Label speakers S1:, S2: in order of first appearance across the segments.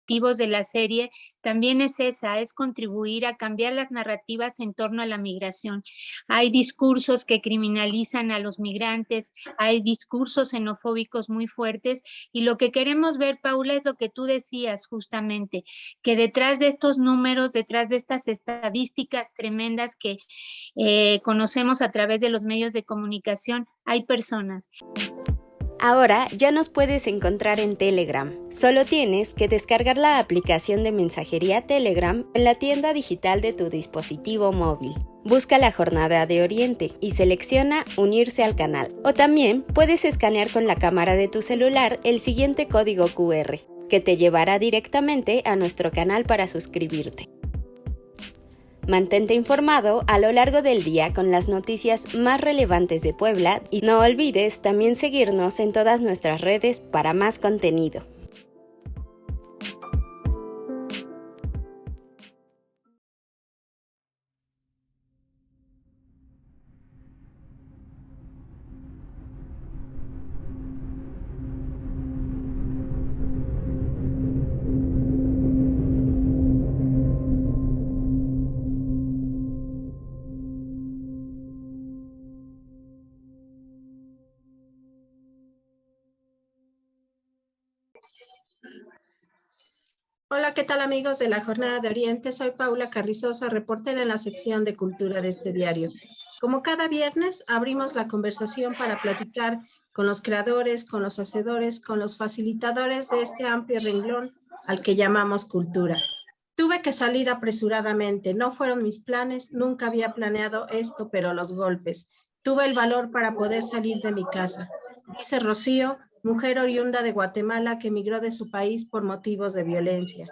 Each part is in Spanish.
S1: objetivos de la serie también es esa, es contribuir a cambiar las narrativas en torno a la migración. Hay discursos que criminalizan a los migrantes, hay discursos xenofóbicos muy fuertes, y lo que queremos ver, Paula, es lo que tú decías justamente, que detrás de estos números, detrás de estas estadísticas tremendas que conocemos a través de los medios de comunicación, hay personas.
S2: Ahora ya nos puedes encontrar en Telegram. Solo tienes que descargar la aplicación de mensajería Telegram en la tienda digital de tu dispositivo móvil. Busca la Jornada de Oriente y selecciona Unirse al canal. O también puedes escanear con la cámara de tu celular el siguiente código QR, que te llevará directamente a nuestro canal para suscribirte. Mantente informado a lo largo del día con las noticias más relevantes de Puebla y no olvides también seguirnos en todas nuestras redes para más contenido.
S3: Hola, ¿qué tal amigos de la Jornada de Oriente? Soy Paula Carrizosa, reportera en la sección de Cultura de este diario. Como cada viernes, abrimos la conversación para platicar con los creadores, con los hacedores, con los facilitadores de este amplio renglón al que llamamos cultura. Tuve que salir apresuradamente, no fueron mis planes, nunca había planeado esto, pero los golpes. Tuve el valor para poder salir de mi casa, dice Rocío, mujer oriunda de Guatemala que emigró de su país por motivos de violencia.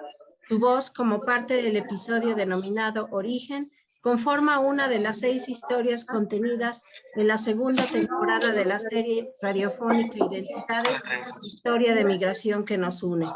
S3: Tu voz, como parte del episodio denominado Origen, conforma una de las 6 historias contenidas en la segunda temporada de la serie radiofónica Identidades, historia de migración que nos une.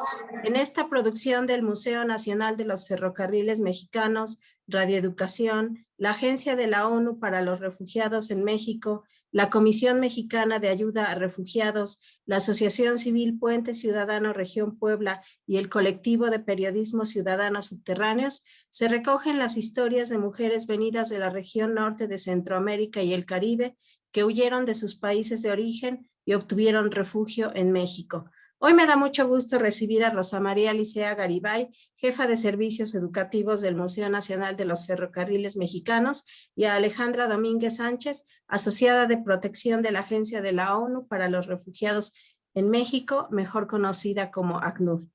S3: En esta producción del Museo Nacional de los Ferrocarriles Mexicanos, Radioeducación, la Agencia de la ONU para los Refugiados en México, la Comisión Mexicana de Ayuda a Refugiados, la Asociación Civil Puente Ciudadano Región Puebla y el Colectivo de Periodismo Ciudadano Subterráneos, se recogen las historias de mujeres venidas de la región norte de Centroamérica y el Caribe que huyeron de sus países de origen y obtuvieron refugio en México. Hoy me da mucho gusto recibir a Rosa María Licea Garibay, jefa de servicios educativos del Museo Nacional de los Ferrocarriles Mexicanos, y a Alejandra Domínguez Sánchez, asociada de protección de la Agencia de la ONU para los Refugiados en México, mejor conocida como ACNUR.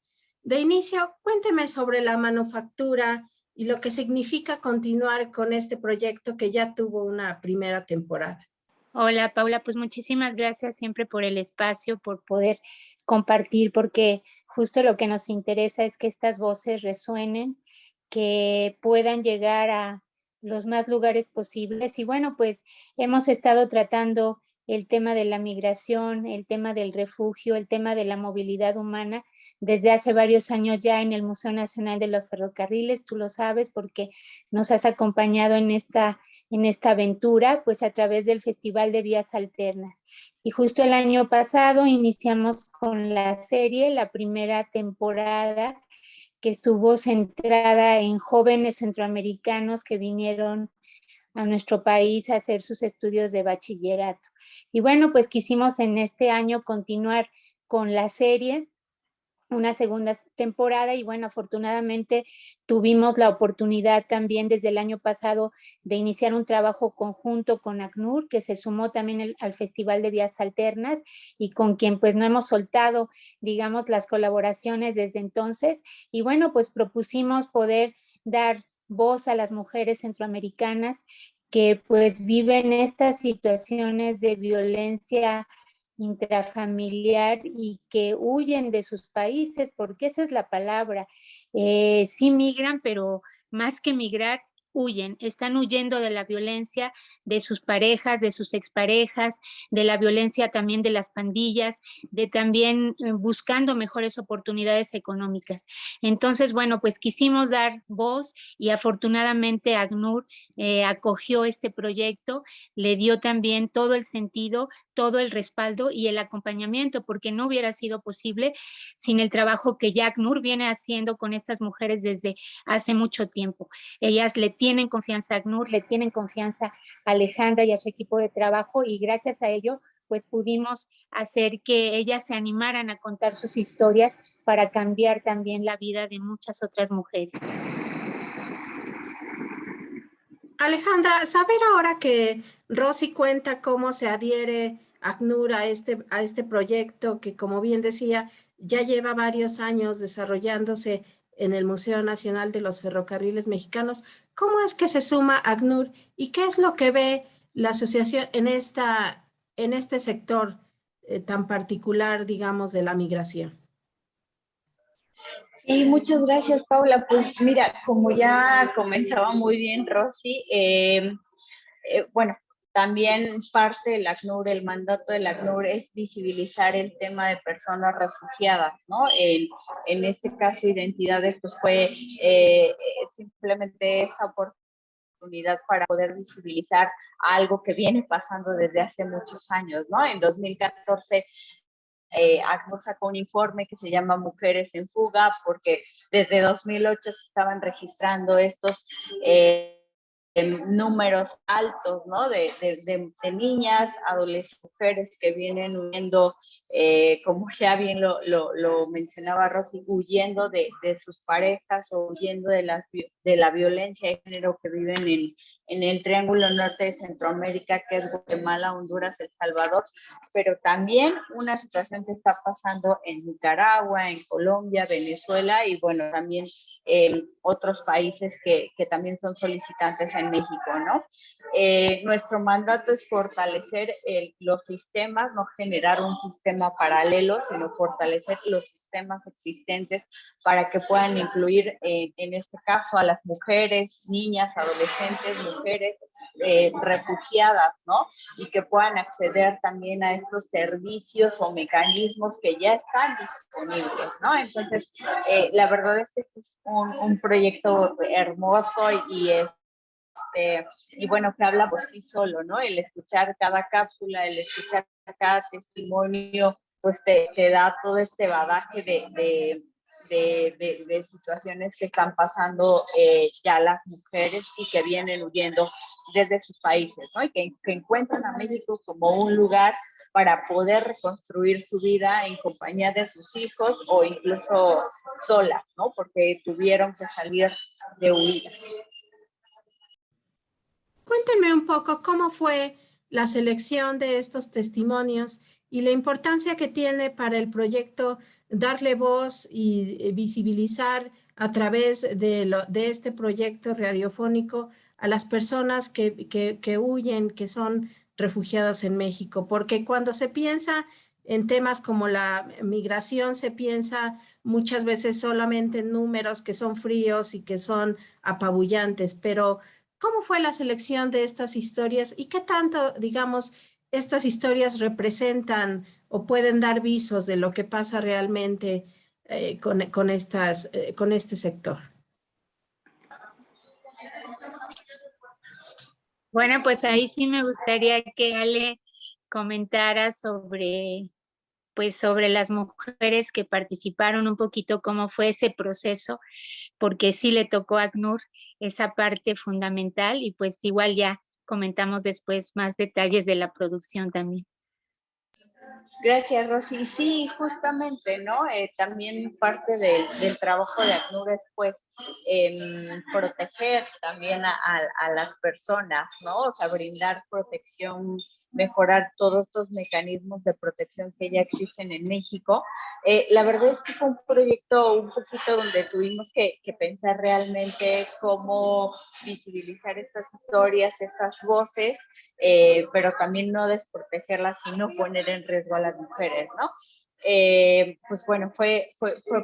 S3: De inicio, cuénteme sobre la manufactura y lo que significa continuar con este proyecto que ya tuvo una primera temporada.
S1: Hola, Paula, pues muchísimas gracias siempre por el espacio, por poder compartir, porque justo lo que nos interesa es que estas voces resuenen, que puedan llegar a los más lugares posibles. Y bueno, pues hemos estado tratando el tema de la migración, el tema del refugio, el tema de la movilidad humana desde hace varios años ya en el Museo Nacional de los Ferrocarriles. Tú lo sabes porque nos has acompañado en esta aventura, pues a través del Festival de Vías Alternas. Y justo el año pasado iniciamos con la serie, la primera temporada, que estuvo centrada en jóvenes centroamericanos que vinieron a nuestro país a hacer sus estudios de bachillerato. Y bueno, pues quisimos en este año continuar con la serie, una segunda temporada, y bueno, afortunadamente tuvimos la oportunidad también desde el año pasado de iniciar un trabajo conjunto con ACNUR, que se sumó también al Festival de Vías Alternas y con quien pues no hemos soltado, digamos, las colaboraciones desde entonces. Y bueno, pues propusimos poder dar voz a las mujeres centroamericanas que pues viven estas situaciones de violencia intrafamiliar y que huyen de sus países, porque esa es la palabra. Sí migran, pero más que migrar, huyen, están huyendo de la violencia de sus parejas, de sus exparejas, de la violencia también de las pandillas, de también buscando mejores oportunidades económicas. Entonces, bueno, pues quisimos dar voz y afortunadamente ACNUR acogió este proyecto, le dio también todo el sentido, todo el respaldo y el acompañamiento, porque no hubiera sido posible sin el trabajo que ya ACNUR viene haciendo con estas mujeres desde hace mucho tiempo. Ellas le tienen confianza a ACNUR, le tienen confianza a Alejandra y a su equipo de trabajo y gracias a ello pues pudimos hacer que ellas se animaran a contar sus historias para cambiar también la vida de muchas otras mujeres.
S3: Alejandra, saber ahora que Rosy cuenta cómo se adhiere ACNUR a este proyecto que, como bien decía, ya lleva varios años desarrollándose en el Museo Nacional de los Ferrocarriles Mexicanos, ¿cómo es que se suma ACNUR y qué es lo que ve la asociación en este sector tan particular, digamos, de la migración?
S4: Sí, muchas gracias, Paula. Pues mira, como ya comenzaba muy bien Rosy, bueno, también parte del ACNUR, el mandato del ACNUR es visibilizar el tema de personas refugiadas, ¿no? En este caso, identidades, pues fue simplemente esta oportunidad para poder visibilizar algo que viene pasando desde hace muchos años, ¿no? En 2014 ACNUR sacó un informe que se llama Mujeres en Fuga, porque desde 2008 se estaban registrando estos números altos, ¿no? De niñas, adolescentes, mujeres que vienen huyendo, como ya bien lo mencionaba Rosy, huyendo de sus parejas o huyendo de la violencia de género que viven en el Triángulo Norte de Centroamérica, que es Guatemala, Honduras, El Salvador, pero también una situación que está pasando en Nicaragua, en Colombia, Venezuela y bueno, también otros países que también son solicitantes en México, ¿no? Nuestro mandato es fortalecer los sistemas, no generar un sistema paralelo, sino fortalecer los sistemas existentes para que puedan incluir, en este caso, a las mujeres, niñas, adolescentes, mujeres refugiadas, ¿no? Y que puedan acceder también a estos servicios o mecanismos que ya están disponibles, ¿no? Entonces, la verdad es que este es un proyecto hermoso y bueno, que habla por sí solo, ¿no? El escuchar cada cápsula, el escuchar cada testimonio, pues te da todo este bagaje de situaciones que están pasando ya las mujeres y que vienen huyendo desde sus países, ¿no? Y que encuentran a México como un lugar para poder reconstruir su vida en compañía de sus hijos o incluso solas, ¿no? Porque tuvieron que salir de huida.
S3: Cuéntenme un poco cómo fue la selección de estos testimonios y la importancia que tiene para el proyecto darle voz y visibilizar a través de este proyecto radiofónico a las personas que huyen, que son refugiados en México. Porque cuando se piensa en temas como la migración, se piensa muchas veces solamente en números que son fríos y que son apabullantes, pero ¿cómo fue la selección de estas historias y qué tanto, digamos, estas historias representan o pueden dar visos de lo que pasa realmente con este sector?
S1: Bueno, pues ahí sí me gustaría que Ale comentara sobre, pues sobre las mujeres que participaron un poquito, cómo fue ese proceso, porque sí le tocó a ACNUR esa parte fundamental y pues igual ya comentamos después más detalles de la producción también.
S4: Gracias, Rosy. Sí, justamente, ¿no? También parte del trabajo de ACNUR es, pues, proteger también a las personas, ¿no? O sea, brindar protección, mejorar todos estos mecanismos de protección que ya existen en México. La verdad es que fue un proyecto un poquito donde tuvimos que pensar realmente cómo visibilizar estas historias, estas voces, pero también no desprotegerlas y no poner en riesgo a las mujeres, ¿no? pues bueno, fue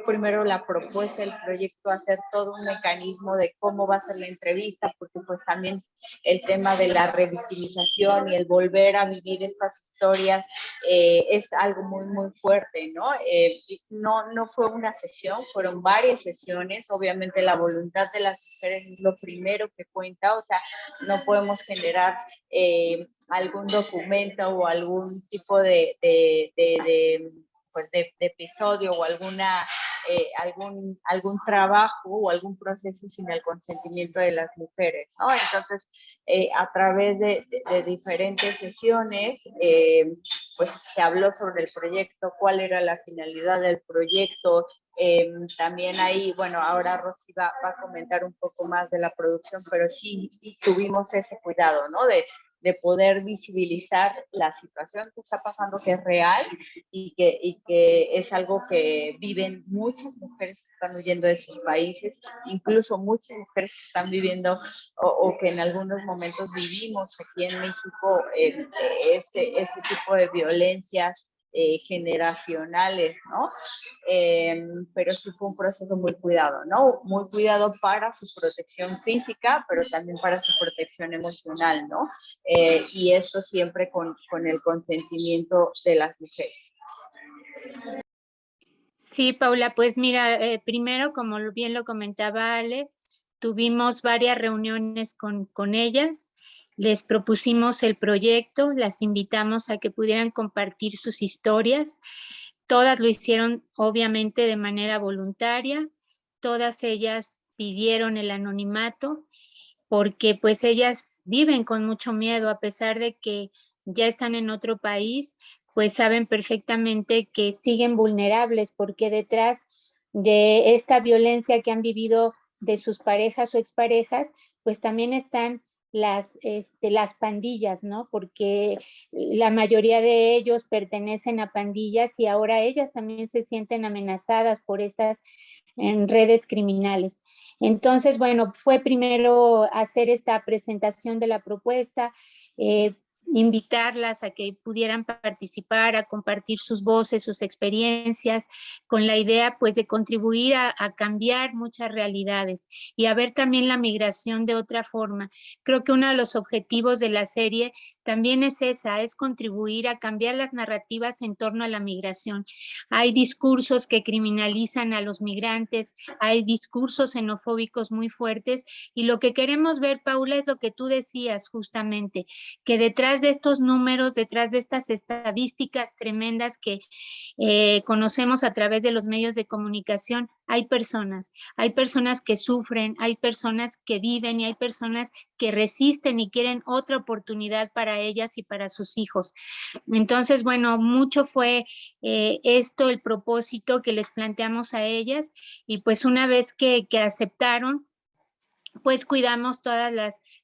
S4: primero la propuesta del proyecto, hacer todo un mecanismo de cómo va a ser la entrevista, porque pues también el tema de la revictimización y el volver a vivir estas historias es algo muy, muy fuerte, ¿no? No fue una sesión, fueron varias sesiones. Obviamente la voluntad de las mujeres es lo primero que cuenta, o sea, no podemos generar algún documento o algún tipo pues de episodio o algún trabajo o algún proceso sin el consentimiento de las mujeres, ¿no? Entonces, a través de diferentes sesiones, pues se habló sobre el proyecto, cuál era la finalidad del proyecto. También ahí, bueno, ahora Rosy va a comentar un poco más de la producción, pero sí tuvimos ese cuidado, ¿no? De poder visibilizar la situación que está pasando, que es real y que es algo que viven muchas mujeres que están huyendo de sus países, incluso muchas mujeres que están viviendo o que en algunos momentos vivimos aquí en México este tipo de violencias generacionales, ¿no? Pero sí fue un proceso muy cuidado, ¿no? Muy cuidado para su protección física, pero también para su protección emocional, ¿no? Y esto siempre con el consentimiento de las mujeres.
S1: Sí, Paula, pues mira, primero, como bien lo comentaba Ale, tuvimos varias reuniones con ellas, les propusimos el proyecto, las invitamos a que pudieran compartir sus historias. Todas lo hicieron obviamente de manera voluntaria, todas ellas pidieron el anonimato porque pues ellas viven con mucho miedo a pesar de que ya están en otro país, pues saben perfectamente que siguen vulnerables porque detrás de esta violencia que han vivido de sus parejas o exparejas, pues también están las pandillas, ¿no? Porque la mayoría de ellos pertenecen a pandillas y ahora ellas también se sienten amenazadas por estas redes criminales. Entonces, bueno, fue primero hacer esta presentación de la propuesta, invitarlas a que pudieran participar, a compartir sus voces, sus experiencias, con la idea pues de contribuir a cambiar muchas realidades y a ver también la migración de otra forma. Creo que uno de los objetivos de la serie también es esa, es contribuir a cambiar las narrativas en torno a la migración. Hay discursos que criminalizan a los migrantes, hay discursos xenofóbicos muy fuertes y lo que queremos ver, Paula, es lo que tú decías justamente, que detrás de estos números, detrás de estas estadísticas tremendas que conocemos a través de los medios de comunicación, hay personas que sufren, hay personas que viven y hay personas que resisten y quieren otra oportunidad para ellas y para sus hijos. Entonces, bueno, mucho fue esto, el propósito que les planteamos a ellas y pues una vez que aceptaron, pues cuidamos todas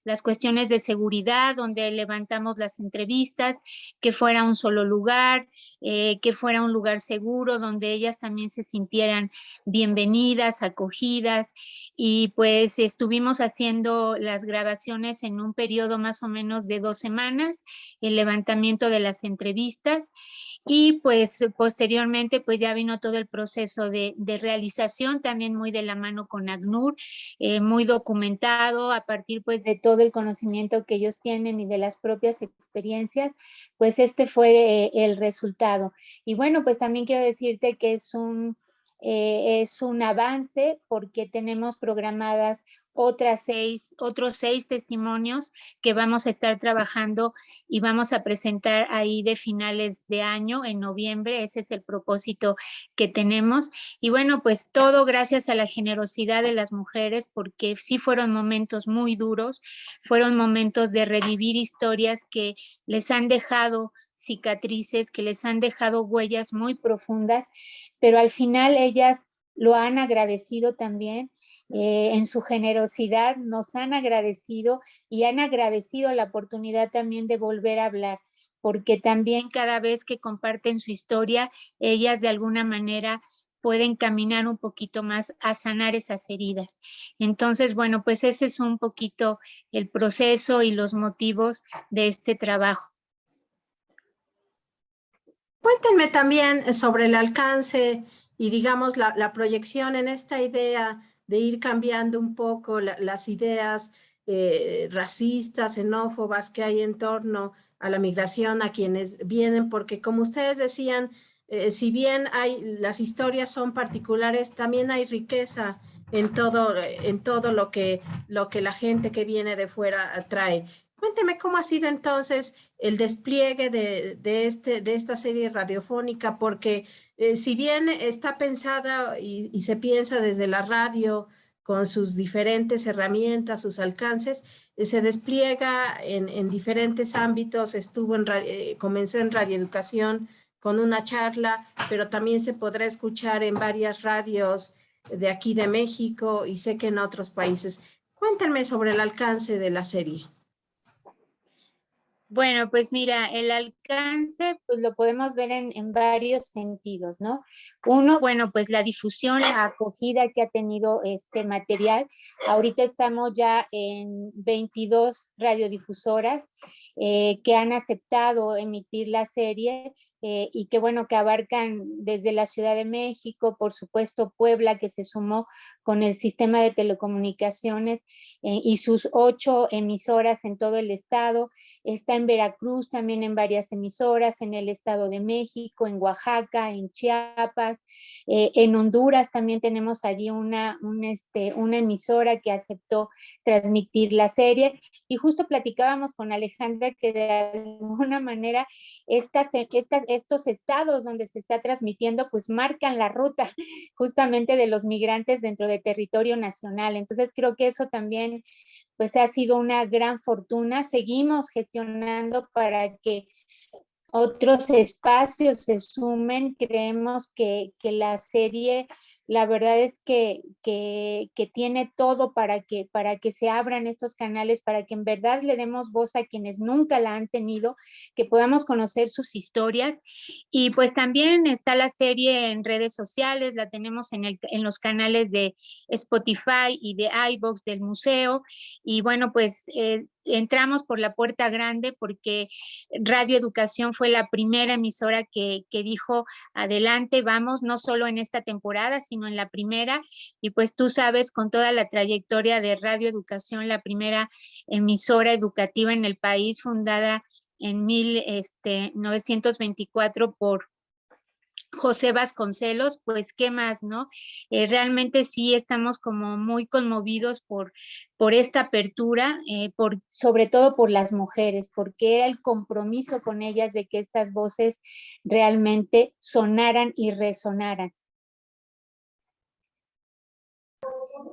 S1: las cuestiones de seguridad, donde levantamos las entrevistas, que fuera un solo lugar, que fuera un lugar seguro, donde ellas también se sintieran bienvenidas, acogidas, y pues estuvimos haciendo las grabaciones en un periodo más o menos de 2 semanas, el levantamiento de las entrevistas, y pues posteriormente pues ya vino todo el proceso de realización, también muy de la mano con ACNUR, muy documentado a partir pues de todo el conocimiento que ellos tienen y de las propias experiencias, pues este fue el resultado. Y bueno, pues también quiero decirte que es un avance porque tenemos programadas otros 6 testimonios que vamos a estar trabajando y vamos a presentar ahí de finales de año, en noviembre. Ese es el propósito que tenemos. Y bueno, pues todo gracias a la generosidad de las mujeres, porque sí fueron momentos muy duros, fueron momentos de revivir historias que les han dejado cicatrices, que les han dejado huellas muy profundas, pero al final ellas lo han agradecido también. En su generosidad nos han agradecido y han agradecido la oportunidad también de volver a hablar, porque también cada vez que comparten su historia, ellas de alguna manera pueden caminar un poquito más a sanar esas heridas. Entonces, bueno, pues ese es un poquito el proceso y los motivos de este trabajo.
S3: Cuéntenme también sobre el alcance y digamos la proyección en esta idea de ir cambiando un poco las ideas racistas, xenófobas que hay en torno a la migración, a quienes vienen, porque como ustedes decían, si bien las historias son particulares, también hay riqueza en todo lo que la gente que viene de fuera trae. Cuénteme cómo ha sido entonces el despliegue de esta serie radiofónica, porque si bien está pensada y se piensa desde la radio con sus diferentes herramientas, sus alcances, se despliega en diferentes ámbitos, comenzó en radioeducación con una charla, pero también se podrá escuchar en varias radios de aquí de México y sé que en otros países. Cuéntenme sobre el alcance de la serie.
S1: Bueno, pues mira, el alcance, pues lo podemos ver en varios sentidos, ¿no? Uno, bueno, pues la difusión, la acogida que ha tenido este material. Ahorita estamos ya en 22 radiodifusoras que han aceptado emitir la serie. Y que bueno, que abarcan desde la Ciudad de México, por supuesto Puebla, que se sumó con el sistema de telecomunicaciones y sus 8 emisoras en todo el estado. Está en Veracruz también en varias emisoras, en el Estado de México, en Oaxaca, en Chiapas, en Honduras también tenemos allí una emisora que aceptó transmitir la serie. Y justo platicábamos con Alejandra que de alguna manera estos estados donde se está transmitiendo pues marcan la ruta justamente de los migrantes dentro de territorio nacional. Entonces creo que eso también pues ha sido una gran fortuna. Seguimos gestionando para que otros espacios se sumen. Creemos que la serie, la verdad es que tiene todo para que se abran estos canales, para que en verdad le demos voz a quienes nunca la han tenido, que podamos conocer sus historias. Y pues también está la serie en redes sociales, la tenemos en los canales de Spotify y de iVoox del museo. Y bueno, pues entramos por la puerta grande porque Radio Educación fue la primera emisora que dijo adelante, vamos, no solo en esta temporada, sino en la primera. Y pues tú sabes, con toda la trayectoria de Radio Educación, la primera emisora educativa en el país, fundada en 1924 por José Vasconcelos, pues qué más, ¿no? Realmente sí estamos como muy conmovidos por esta apertura, sobre todo por las mujeres, porque era el compromiso con ellas de que estas voces realmente sonaran y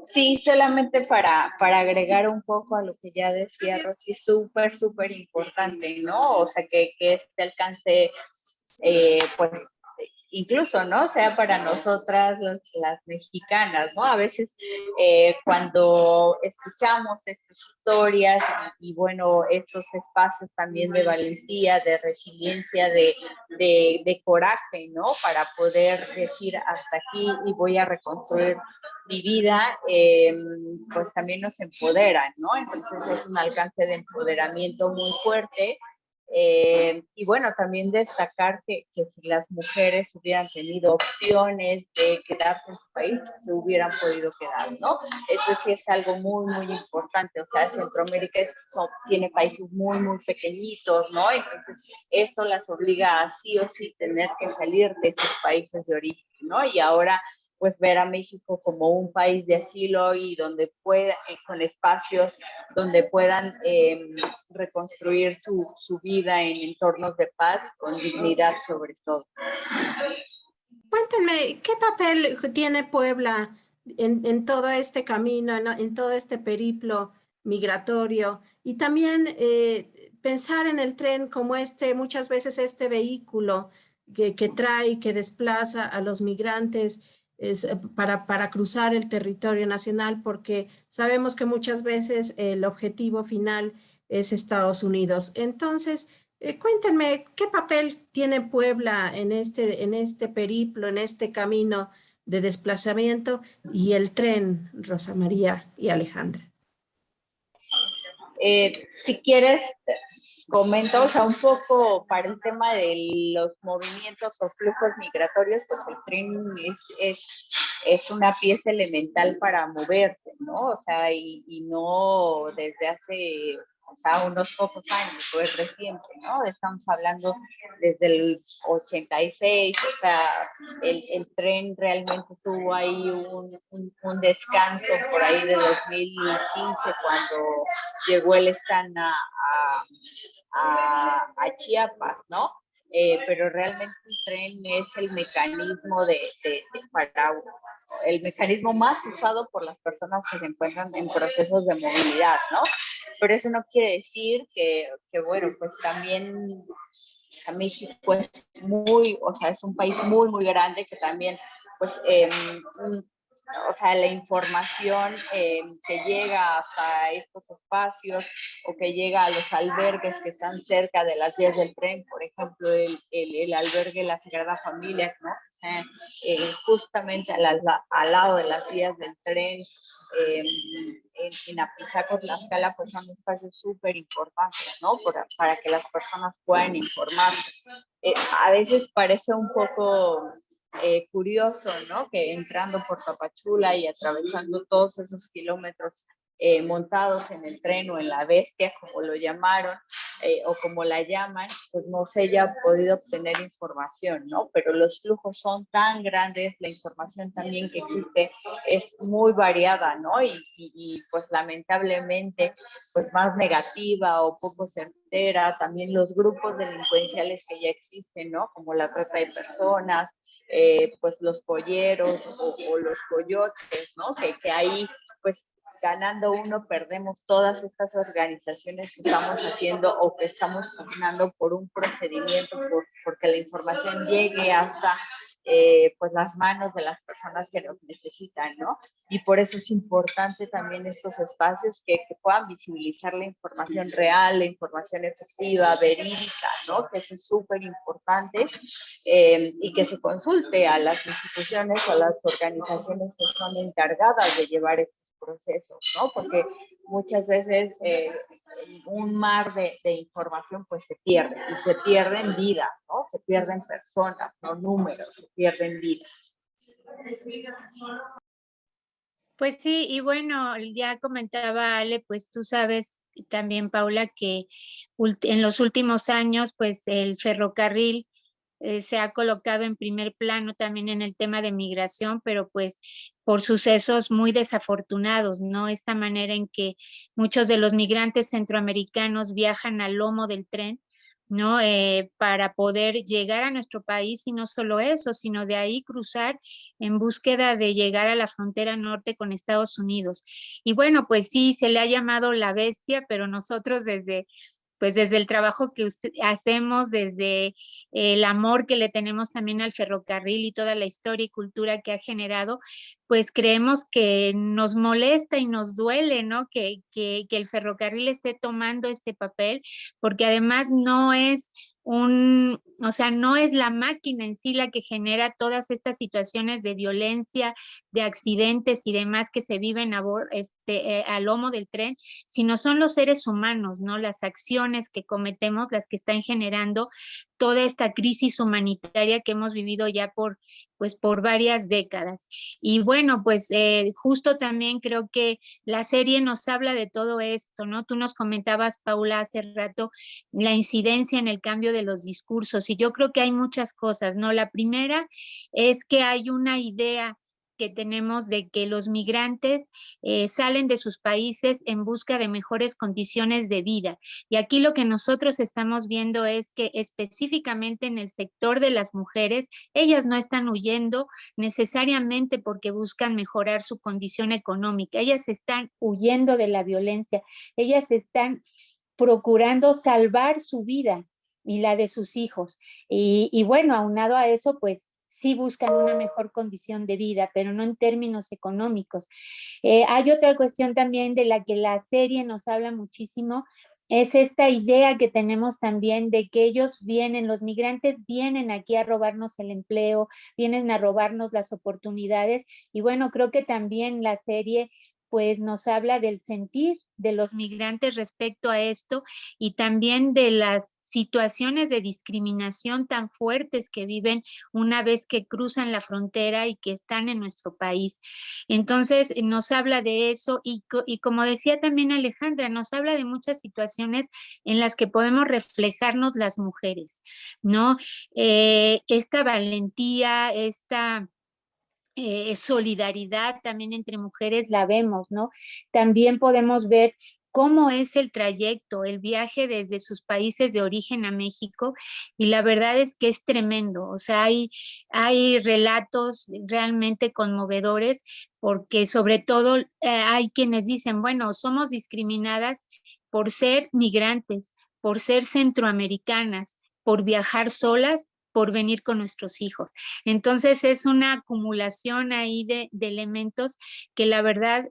S4: Sí, solamente para agregar un poco a lo que ya decía Rosy, súper, súper importante, ¿no? O sea, que este alcance, pues, incluso, ¿no? Sea para nosotras las mexicanas, ¿no? A veces cuando escuchamos estas historias bueno, estos espacios también de valentía, de resiliencia, de coraje, ¿no? Para poder decir hasta aquí y voy a reconstruir mi vida, pues también nos empoderan, ¿no? Entonces es un alcance de empoderamiento muy fuerte. Y bueno, también destacar que si las mujeres hubieran tenido opciones de quedarse en su país, se hubieran podido quedar, ¿no? Esto sí es algo muy, muy importante. O sea, Centroamérica tiene países muy, muy pequeñitos, ¿no? Entonces, esto las obliga a sí o sí tener que salir de sus países de origen, ¿no? Y ahora pues ver a México como un país de asilo y donde con espacios donde puedan reconstruir su vida en entornos de paz, con dignidad sobre todo.
S3: Cuéntenme, ¿qué papel tiene Puebla en todo este camino, en todo este periplo migratorio? Y también pensar en el tren como muchas veces este vehículo que trae, que desplaza a los migrantes para cruzar el territorio nacional, porque sabemos que muchas veces el objetivo final es Estados Unidos. Entonces, cuéntenme, ¿qué papel tiene Puebla en este periplo, en este camino de desplazamiento y el tren, Rosa María y Alejandra?
S4: Si quieres, comento, o sea, un poco para el tema de los movimientos o flujos migratorios, pues el tren es una pieza elemental para moverse, ¿no? O sea, y no desde hace, o sea, unos pocos años, pues reciente, ¿no? Estamos hablando desde el 86, o sea, el tren realmente tuvo ahí un descanso por ahí de 2015 cuando llegó el stand a Chiapas, ¿no? Pero realmente el tren es el mecanismo para el mecanismo más usado por las personas que se encuentran en procesos de movilidad, ¿no? Pero eso no quiere decir que bueno, pues también México es muy, o sea, es un país muy, muy grande que también, pues, o sea, la información que llega hasta estos espacios o que llega a los albergues que están cerca de las vías del tren, por ejemplo, el albergue La Sagrada Familia, ¿no? Justamente al lado de las vías del tren, en Apizaco, Tlaxcala, pues son espacios súper importantes, ¿no? Para que las personas puedan informarse. A veces parece un poco curioso, ¿no? Que entrando por Tapachula y atravesando todos esos kilómetros montados en el tren o en la bestia, como lo llamaron, o como la llaman, pues no se haya podido obtener información, ¿no? Pero los flujos son tan grandes, la información también que existe es muy variada, ¿no? Y pues lamentablemente, pues más negativa o poco certera, también los grupos delincuenciales que ya existen, ¿no? Como la trata de personas, pues los polleros o los coyotes, ¿no? Que ahí, pues ganando uno, perdemos todas estas organizaciones que estamos haciendo o que estamos pugnando por un procedimiento, porque la información llegue hasta pues las manos de las personas que nos necesitan, ¿no? Y por eso es importante también estos espacios que puedan visibilizar la información real, la información efectiva, verídica, ¿no? Que eso es súper importante, y que se consulte a las instituciones o a las organizaciones que son encargadas de llevar estos procesos, ¿no? Porque muchas veces un mar de información pues se pierde y se pierden vidas, ¿no? Se pierden personas, no números, se pierden vidas.
S1: Pues sí, y bueno, ya comentaba Ale, pues tú sabes también, Paula, que en los últimos años, pues el ferrocarril se ha colocado en primer plano también en el tema de migración, pero pues por sucesos muy desafortunados, ¿no? Esta manera en que muchos de los migrantes centroamericanos viajan al lomo del tren, ¿no? Para poder llegar a nuestro país y no solo eso, sino de ahí cruzar en búsqueda de llegar a la frontera norte con Estados Unidos. Y bueno, pues sí, se le ha llamado la bestia, pero nosotros desde el trabajo que hacemos, desde el amor que le tenemos también al ferrocarril y toda la historia y cultura que ha generado, pues creemos que nos molesta y nos duele, ¿no? Que el ferrocarril esté tomando este papel, porque además no es o sea, no es la máquina en sí la que genera todas estas situaciones de violencia, de accidentes y demás que se viven a lomo del tren, sino son los seres humanos, ¿no? Las acciones que cometemos las que están generando toda esta crisis humanitaria que hemos vivido ya por varias décadas. Y bueno, pues justo también creo que la serie nos habla de todo esto, ¿no? Tú nos comentabas, Paula, hace rato, la incidencia en el cambio de los discursos, y yo creo que hay muchas cosas, ¿no? La primera es que hay una idea que tenemos de que los migrantes salen de sus países en busca de mejores condiciones de vida. Y aquí lo que nosotros estamos viendo es que específicamente en el sector de las mujeres, ellas no están huyendo necesariamente porque buscan mejorar su condición económica, ellas están huyendo de la violencia, ellas están procurando salvar su vida y la de sus hijos. Y bueno, aunado a eso, pues sí buscan una mejor condición de vida, pero no en términos económicos. Hay otra cuestión también de la que la serie nos habla muchísimo, es esta idea que tenemos también de que ellos vienen, los migrantes vienen aquí a robarnos el empleo, vienen a robarnos las oportunidades, y bueno, creo que también la serie pues nos habla del sentir de los migrantes respecto a esto y también de las situaciones de discriminación tan fuertes que viven una vez que cruzan la frontera y que están en nuestro país. Entonces, nos habla de eso y como decía también Alejandra, nos habla de muchas situaciones en las que podemos reflejarnos las mujeres, ¿no? Esta valentía, esta solidaridad también entre mujeres la vemos, ¿no? También podemos ver cómo es el trayecto, el viaje desde sus países de origen a México, y la verdad es que es tremendo, o sea, hay relatos realmente conmovedores, porque sobre todo hay quienes dicen, bueno, somos discriminadas por ser migrantes, por ser centroamericanas, por viajar solas, por venir con nuestros hijos. Entonces es una acumulación ahí de elementos que la verdad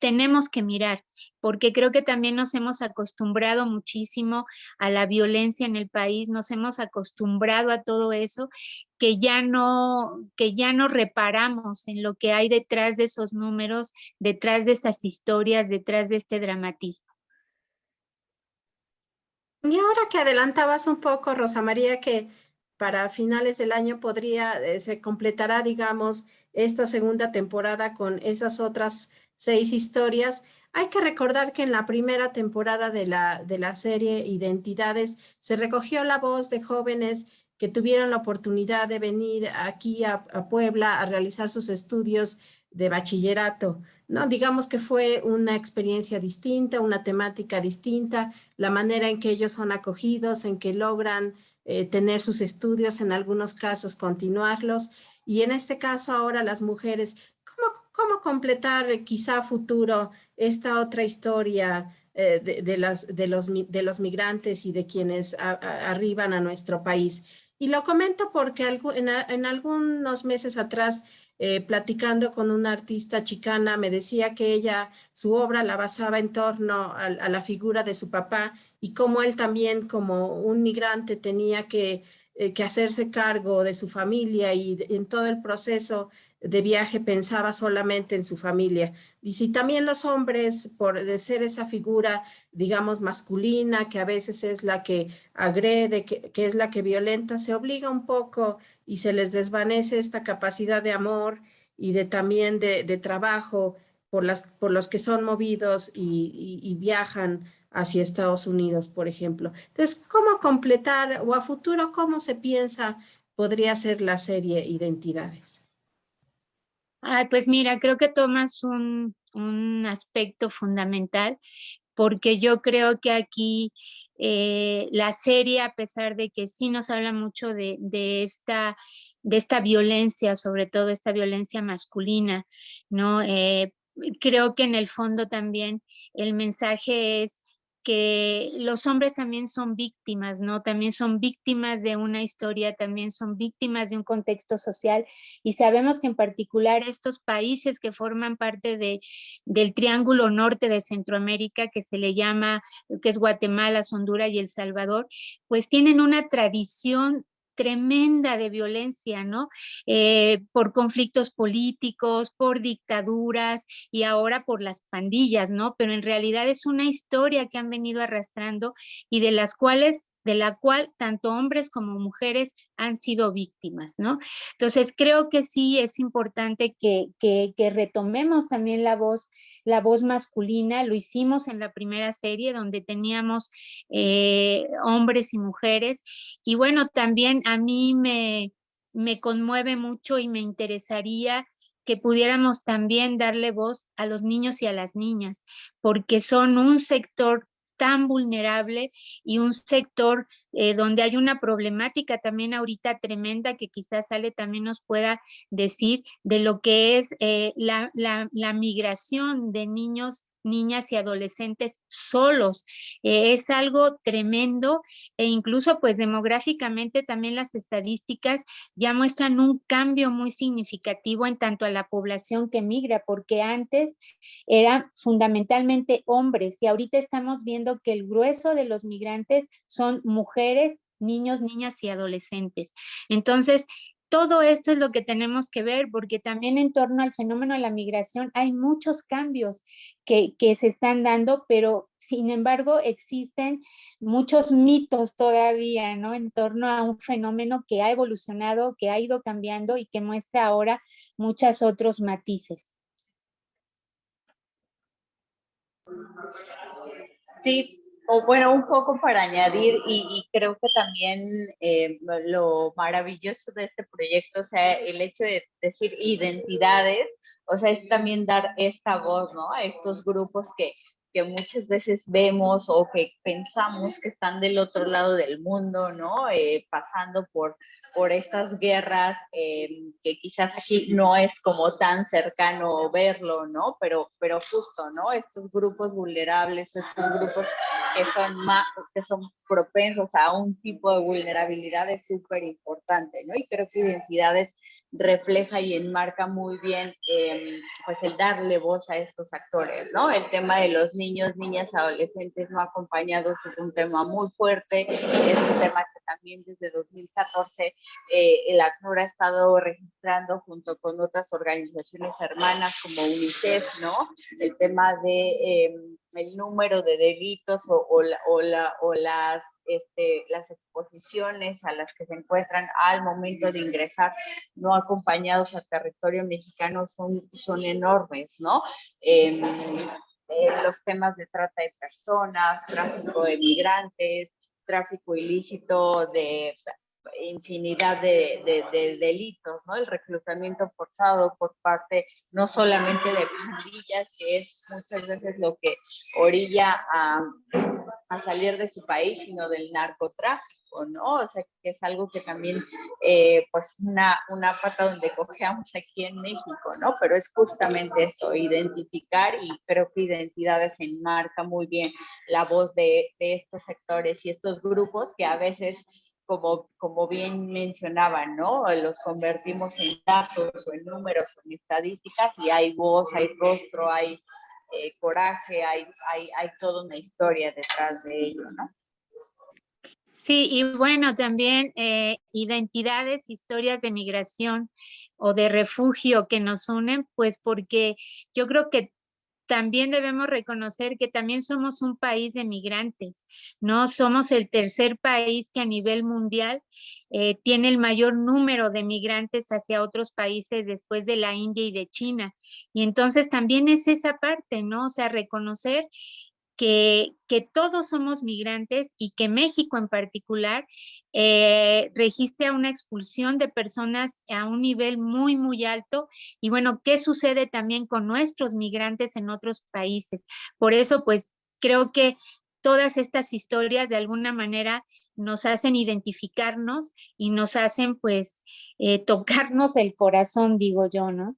S1: tenemos que mirar, porque creo que también nos hemos acostumbrado muchísimo a la violencia en el país, nos hemos acostumbrado a todo eso, que ya no reparamos en lo que hay detrás de esos números, detrás de esas historias, detrás de este dramatismo.
S3: Y ahora que adelantabas un poco, Rosa María, que para finales del año se completará, digamos, esta segunda temporada con esas otras 6 historias. Hay que recordar que en la primera temporada de la serie Identidades se recogió la voz de jóvenes que tuvieron la oportunidad de venir aquí a Puebla a realizar sus estudios de bachillerato, ¿no? Digamos que fue una experiencia distinta, una temática distinta, la manera en que ellos son acogidos, en que logran tener sus estudios, en algunos casos continuarlos. Y en este caso ahora las mujeres, ¿cómo completar quizá a futuro esta otra historia de los migrantes y de quienes arriban a nuestro país? Y lo comento porque en algunos meses atrás, platicando con una artista chicana, me decía que ella, su obra la basaba en torno a la figura de su papá y cómo él también, como un migrante, tenía que hacerse cargo de su familia y en todo el proceso de viaje pensaba solamente en su familia. Y si también los hombres, por de ser esa figura, digamos, masculina, que a veces es la que agrede, que es la que violenta, se obliga un poco y se les desvanece esta capacidad de amor y de también de trabajo por los que son movidos y viajan hacia Estados Unidos, por ejemplo. Entonces, ¿cómo completar o a futuro cómo se piensa podría ser la serie Identidades?
S1: Ay, pues mira, creo que tomas un aspecto fundamental, porque yo creo que aquí la serie, a pesar de que sí nos habla mucho de esta violencia, sobre todo esta violencia masculina, ¿no? Creo que en el fondo también el mensaje es que los hombres también son víctimas, ¿no? También son víctimas de una historia, también son víctimas de un contexto social, y sabemos que en particular estos países que forman parte del Triángulo Norte de Centroamérica, que se le llama, que es Guatemala, Honduras y El Salvador, pues tienen una tradición tremenda de violencia, ¿no? Por conflictos políticos, por dictaduras y ahora por las pandillas, ¿no? Pero en realidad es una historia que han venido arrastrando y de la cual tanto hombres como mujeres han sido víctimas, ¿no? Entonces creo que sí es importante que retomemos también la voz masculina. Lo hicimos en la primera serie donde teníamos hombres y mujeres, y bueno, también a mí me conmueve mucho y me interesaría que pudiéramos también darle voz a los niños y a las niñas, porque son un sector tan vulnerable y un sector donde hay una problemática también ahorita tremenda, que quizás Ale también nos pueda decir de lo que es la migración de niños, niñas y adolescentes solos. Es algo tremendo, e incluso pues demográficamente también las estadísticas ya muestran un cambio muy significativo en tanto a la población que migra, porque antes eran fundamentalmente hombres y ahorita estamos viendo que el grueso de los migrantes son mujeres, niños, niñas y adolescentes. Entonces, todo esto es lo que tenemos que ver, porque también en torno al fenómeno de la migración hay muchos cambios que se están dando, pero sin embargo existen muchos mitos todavía, ¿no? En torno a un fenómeno que ha evolucionado, que ha ido cambiando y que muestra ahora muchos otros matices.
S4: Sí, o bueno, un poco para añadir, y creo que también lo maravilloso de este proyecto, o sea, el hecho de decir identidades, o sea, es también dar esta voz, ¿no? A estos grupos que muchas veces vemos o que pensamos que están del otro lado del mundo, ¿no? Pasando por estas guerras, que quizás aquí no es como tan cercano verlo, ¿no? Pero justo, ¿no? Estos grupos vulnerables, estos grupos que son propensos a un tipo de vulnerabilidad es súper importante, ¿no? Y creo que identidades refleja y enmarca muy bien pues el darle voz a estos actores, ¿no? El tema de los niños, niñas, adolescentes no acompañados es un tema muy fuerte, es un tema que también desde 2014 el ACNUR ha estado registrando junto con otras organizaciones hermanas como UNICEF, ¿no? El tema de el número de delitos o las exposiciones a las que se encuentran al momento de ingresar no acompañados al territorio mexicano son enormes, ¿no? Los temas de trata de personas, tráfico de migrantes, tráfico ilícito de infinidad de delitos, ¿no? El reclutamiento forzado por parte no solamente de pandillas, que es muchas veces lo que orilla a salir de su país, sino del narcotráfico, ¿no? O sea, que es algo que también, pues, una pata donde cojeamos aquí en México, ¿no? Pero es justamente eso, identificar, y creo que identidades enmarca muy bien la voz de estos sectores y estos grupos que a veces, como bien mencionaban, ¿no? Los convertimos en datos o en números o en estadísticas y hay voz, hay rostro, hay coraje, hay toda una historia detrás de ello, ¿no?
S1: Sí, y bueno, también identidades, historias de migración o de refugio que nos unen, pues porque yo creo que también debemos reconocer que también somos un país de migrantes, ¿no? Somos el tercer país que a nivel mundial tiene el mayor número de migrantes hacia otros países después de la India y de China. Y entonces también es esa parte, ¿no? O sea, reconocer que todos somos migrantes y que México en particular registra una expulsión de personas a un nivel muy, muy alto. Y bueno, ¿qué sucede también con nuestros migrantes en otros países? Por eso, pues, creo que todas estas historias de alguna manera nos hacen identificarnos y nos hacen, pues, tocarnos el corazón, digo yo, ¿no?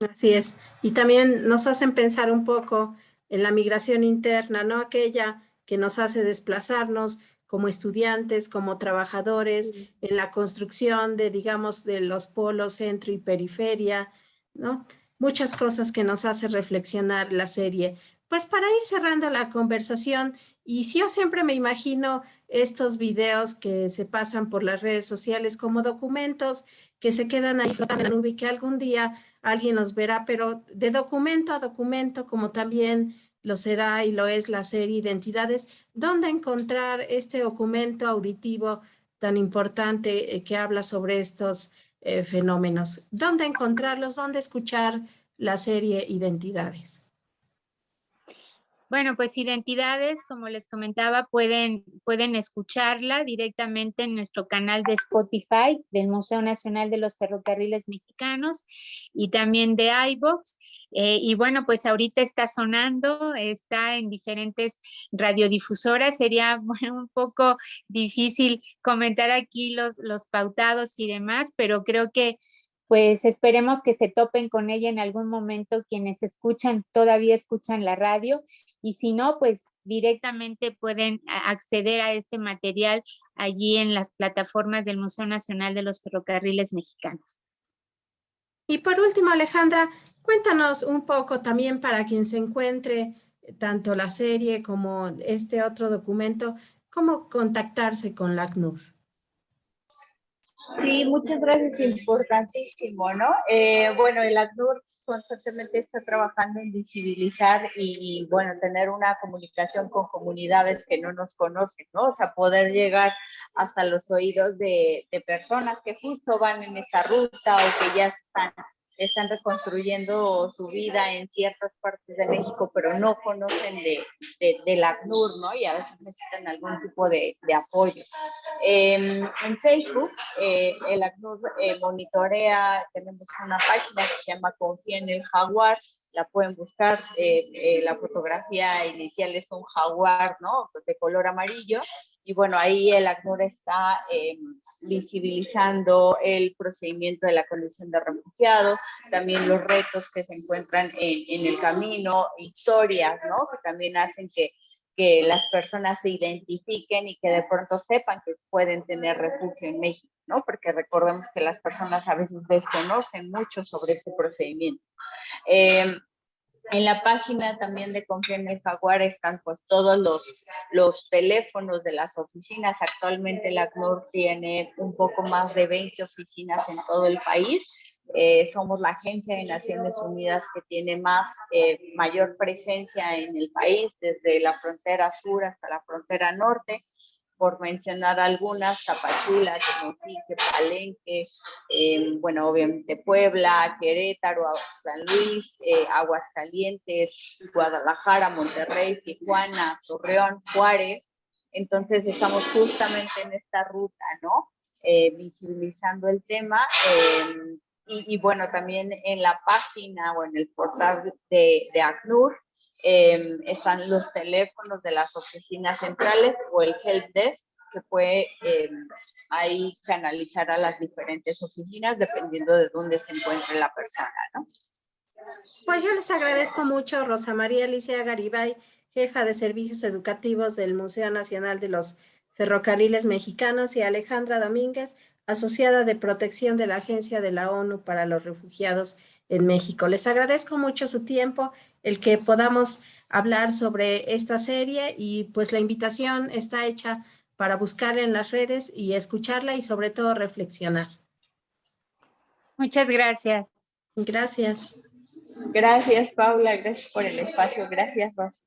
S3: Así es. Y también nos hacen pensar un poco en la migración interna, ¿no? Aquella que nos hace desplazarnos como estudiantes, como trabajadores, en la construcción de, digamos, de los polos centro y periferia, ¿no? Muchas cosas que nos hace reflexionar la serie. Pues para ir cerrando la conversación, y si yo siempre me imagino estos videos que se pasan por las redes sociales como documentos que se quedan ahí flotando en la nube y que algún día alguien los verá, pero de documento a documento, como también lo será y lo es la serie Identidades, ¿dónde encontrar este documento auditivo tan importante que habla sobre estos fenómenos? ¿Dónde encontrarlos? ¿Dónde escuchar la serie Identidades?
S1: Bueno, pues identidades, como les comentaba, pueden escucharla directamente en nuestro canal de Spotify del Museo Nacional de los Ferrocarriles Mexicanos y también de iVoox. Y bueno, pues ahorita está sonando, está en diferentes radiodifusoras. Sería bueno, un poco difícil comentar aquí los pautados y demás, pero creo que pues esperemos que se topen con ella en algún momento quienes escuchan, todavía escuchan la radio, y si no, pues directamente pueden acceder a este material allí en las plataformas del Museo Nacional de los Ferrocarriles Mexicanos.
S3: Y por último, Alejandra, cuéntanos un poco también para quien se encuentre tanto la serie como este otro documento, cómo contactarse con la ACNUR.
S4: Sí, muchas gracias, importantísimo, ¿no? Bueno, el ACNUR constantemente está trabajando en visibilizar bueno, tener una comunicación con comunidades que no nos conocen, ¿no? O sea, poder llegar hasta los oídos de personas que justo van en esta ruta o que ya están reconstruyendo su vida en ciertas partes de México, pero no conocen del ACNUR, ¿no? Y a veces necesitan algún tipo de apoyo. En Facebook, el ACNUR monitorea, tenemos una página que se llama Confía en el Jaguar, la pueden buscar, la fotografía inicial es un jaguar, ¿no? De color amarillo, y bueno, ahí el ACNUR está visibilizando el procedimiento de la condición de refugiado, también los retos que se encuentran en el camino, historias, ¿no? Que también hacen que las personas se identifiquen y que de pronto sepan que pueden tener refugio en México, ¿no? Porque recordemos que las personas a veces desconocen mucho sobre este procedimiento. En la página también de Confía en el Jaguar están pues todos los teléfonos de las oficinas. Actualmente la ACNUR tiene un poco más de 20 oficinas en todo el país. Somos la agencia de Naciones Unidas que tiene mayor presencia en el país, desde la frontera sur hasta la frontera norte. Por mencionar algunas, Tapachula, Temotique, Palenque, bueno, obviamente Puebla, Querétaro, San Luis, Aguascalientes, Guadalajara, Monterrey, Tijuana, Torreón, Juárez. Entonces estamos justamente en esta ruta, ¿no? Visibilizando el tema. Y bueno, también en la página o en el portal de ACNUR, están los teléfonos de las oficinas centrales o el help desk que puede ahí canalizar a las diferentes oficinas dependiendo de dónde se encuentre la persona, ¿no?
S3: Pues yo les agradezco mucho, Rosa María Alicia Garibay, jefa de servicios educativos del Museo Nacional de los Ferrocarriles Mexicanos, y Alejandra Domínguez, asociada de protección de la Agencia de la ONU para los Refugiados en México. Les agradezco mucho su tiempo, el que podamos hablar sobre esta serie, y pues la invitación está hecha para buscarla en las redes y escucharla y sobre todo reflexionar.
S1: Muchas gracias.
S3: Gracias.
S4: Gracias, Paula. Gracias por el espacio. Gracias, Rosa.